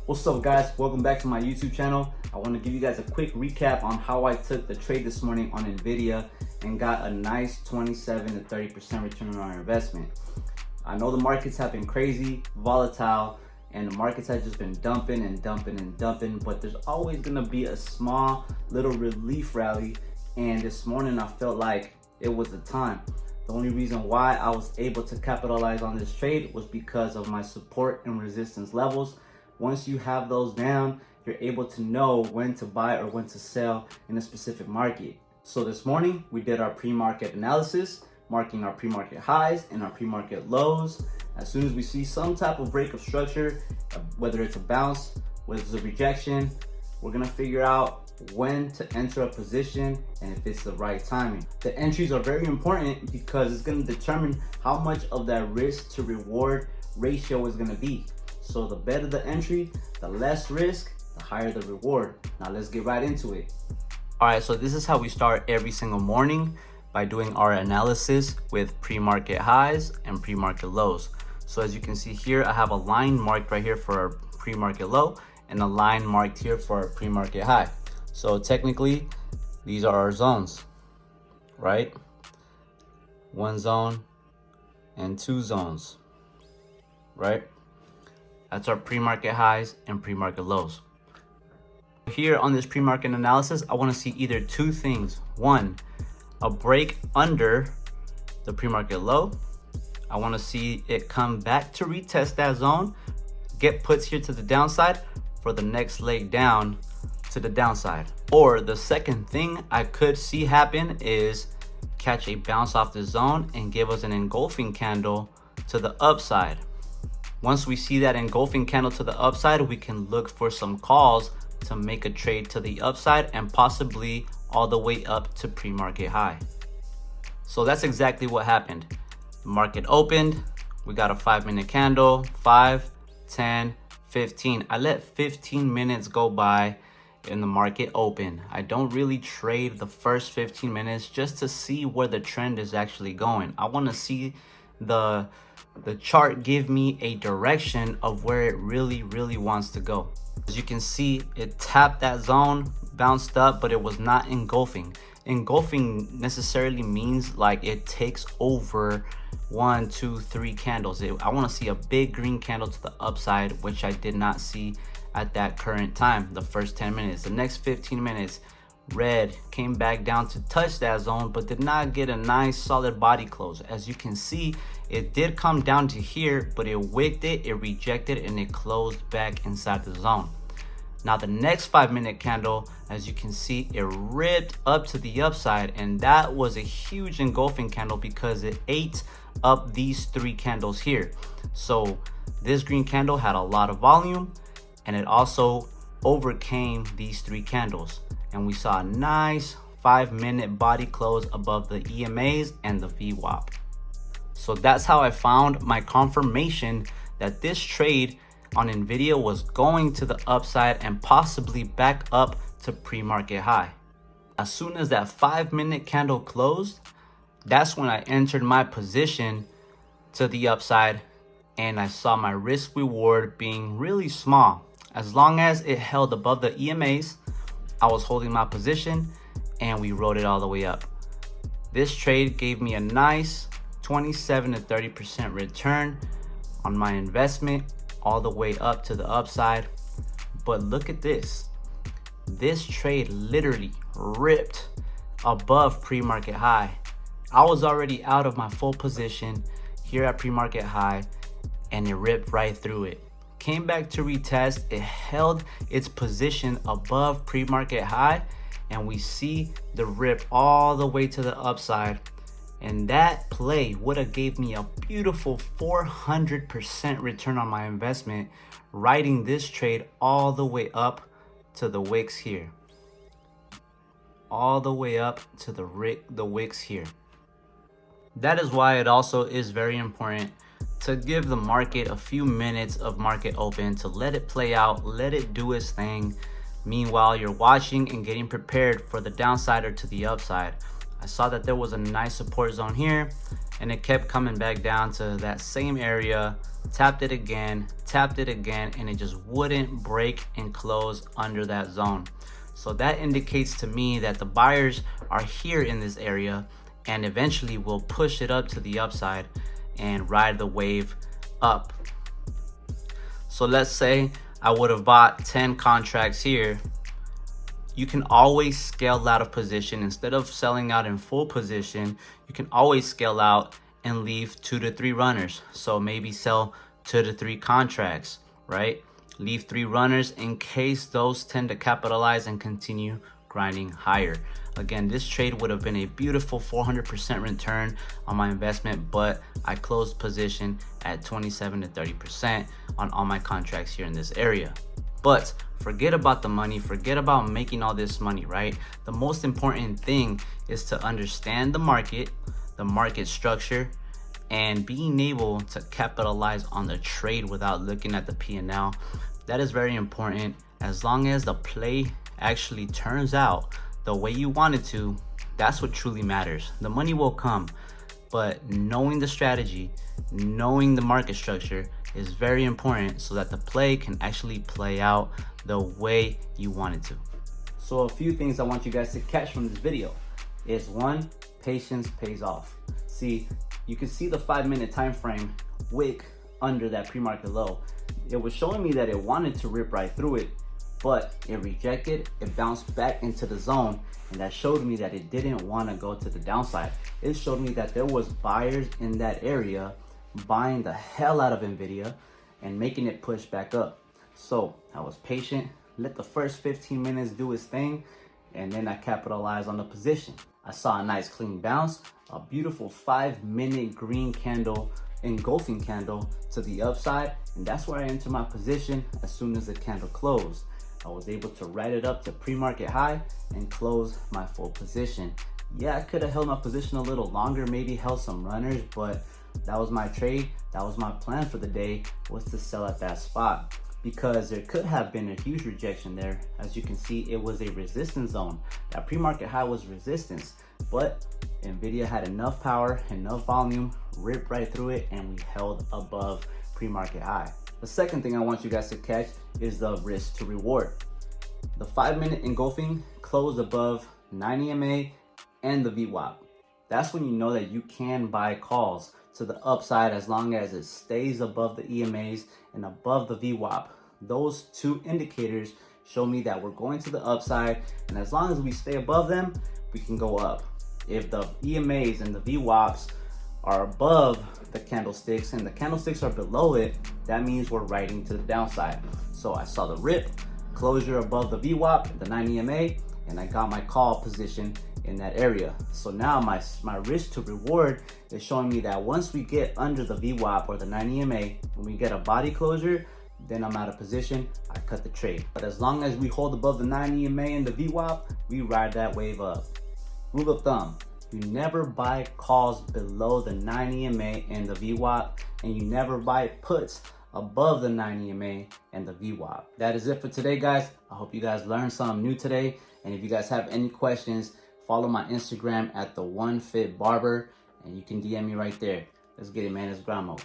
What's up, guys? Welcome back to my YouTube channel. I want to give you guys a quick recap on how I took the trade this morning on NVDA and got a nice 27 to 30% return on our investment. I know the markets have been crazy, volatile, and the markets have just been dumping and dumping and dumping, but there's always going to be a small little relief rally, and this morning I felt like it was the time. The only reason why I was able to capitalize on this trade was because of my support and resistance levels. Once you have those down, you're able to know when to buy or when to sell in a specific market. So this morning we did our pre-market analysis, marking our pre-market highs and our pre-market lows. As soon as we see some type of break of structure, whether it's a bounce, whether it's a rejection, we're gonna figure out when to enter a position and if it's the right timing. The entries are very important because it's gonna determine how much of that risk to reward ratio is gonna be. So the better the entry, the less risk, the higher the reward. Now let's get right into it. All right, so this is how we start every single morning, by doing our analysis with pre-market highs and pre-market lows. So as you can see here, I have a line marked right here for our pre-market low and a line marked here for our pre-market high. So technically, these are our zones, right? One zone and two zones, right? That's our pre-market highs and pre-market lows. Here on this pre-market analysis, I want to see either two things. One, a break under the pre-market low. I want to see it come back to retest that zone, get puts here to the downside for the next leg down to the downside. Or the second thing I could see happen is catch a bounce off the zone and give us an engulfing candle to the upside. Once we see that engulfing candle to the upside, we can look for some calls to make a trade to the upside and possibly all the way up to pre-market high. So that's exactly what happened. The market opened, we got a 5-minute candle, 5, 10, 15. I let 15 minutes go by in the market open. I don't really trade the first 15 minutes just to see where the trend is actually going. I want to see the chart give me a direction of where it really wants to go. As you can see, it tapped that zone, bounced up, but it was not engulfing. Engulfing necessarily means like it takes over 1, 2, 3 candles. I want to see a big green candle to the upside, which I did not see at that current time. The first 10 minutes, the next 15 minutes, red came back down to touch that zone, but did not get a nice solid body close. As you can see, it did come down to here, but it wicked it, it rejected, and it closed back inside the zone. Now the next 5-minute candle, as you can see, it ripped up to the upside, and that was a huge engulfing candle because it ate up these 3 candles here. So this green candle had a lot of volume, and it also overcame these 3 candles. And we saw a nice 5-minute body close above the EMAs and the VWAP. So that's how I found my confirmation that this trade on NVIDIA was going to the upside and possibly back up to pre-market high. As soon as that 5-minute candle closed, that's when I entered my position to the upside, and I saw my risk reward being really small. As long as it held above the EMAs, I was holding my position and we rode it all the way up. This trade gave me a nice 27 to 30% return on my investment all the way up to the upside. But look at this. This trade literally ripped above pre-market high. I was already out of my full position here at pre-market high, and it ripped right through it. Came back to retest, it held its position above pre-market high, and we see the rip all the way to the upside. And that play would have gave me a beautiful 400% return on my investment, riding this trade all the way up to the wicks here. All the way up to the wicks here. That is why it also is very important to give the market a few minutes of market open, to let it play out, let it do its thing. Meanwhile, you're watching and getting prepared for the downside or to the upside. I saw that there was a nice support zone here, and it kept coming back down to that same area, tapped it again, tapped it again, and it just wouldn't break and close under that zone. So that indicates to me that the buyers are here in this area and eventually will push it up to the upside and ride the wave up. So let's say I would have bought 10 contracts here. You can always scale out of position. Instead of selling out in full position, you can always scale out and leave 2 to 3 runners. So maybe sell 2 to 3 contracts, right? Leave 3 runners in case those tend to capitalize and continue grinding higher. Again, this trade would have been a beautiful 400% return on my investment, but I closed position at 27 to 30% on all my contracts here in this area. But forget about the money, forget about making all this money, right? The most important thing is to understand the market structure, and being able to capitalize on the trade without looking at the P&L. That is very important. As long as the play actually turns out the way you want it to, that's what truly matters. The money will come, but knowing the strategy, knowing the market structure is very important so that the play can actually play out the way you want it to. So a few things I want you guys to catch from this video is 1, patience pays off. See, you can see the 5-minute time frame wick under that pre-market low. It was showing me that it wanted to rip right through it, but it rejected, it bounced back into the zone, and that showed me that it didn't want to go to the downside. It showed me that there was buyers in that area buying the hell out of NVDA and making it push back up. So I was patient, let the first 15 minutes do its thing, and then I capitalized on the position. I saw a nice clean bounce, a beautiful 5-minute green candle, engulfing candle to the upside, and that's where I entered my position as soon as the candle closed. I was able to ride it up to pre-market high and close my full position. Yeah, I could have held my position a little longer, maybe held some runners, but that was my trade. That was my plan for the day, was to sell at that spot, because there could have been a huge rejection there. As you can see, it was a resistance zone. That pre-market high was resistance, but NVDA had enough power, enough volume, ripped right through it, and we held above pre-market high. The second thing I want you guys to catch is the risk to reward. The 5-minute engulfing closed above 9 EMA and the VWAP. That's when you know that you can buy calls to the upside as long as it stays above the EMAs and above the VWAP. Those 2 indicators show me that we're going to the upside, and as long as we stay above them, we can go up. If the EMAs and the VWAPs are above the candlesticks and the candlesticks are below it, that means we're riding to the downside. So I saw the rip, closure above the VWAP, the 9 EMA, and I got my call position in that area. So now my risk to reward is showing me that once we get under the VWAP or the 9 EMA, when we get a body closure, then I'm out of position, I cut the trade. But as long as we hold above the 9 EMA and the VWAP, we ride that wave up. Rule of thumb, you never buy calls below the 9 EMA and the VWAP, and you never buy puts above the 9 EMA and the VWAP. That is it for today, guys. I hope you guys learned something new today. And if you guys have any questions, follow my Instagram at the1fitbarber, and you can DM me right there. Let's get it, man. It's grind mode.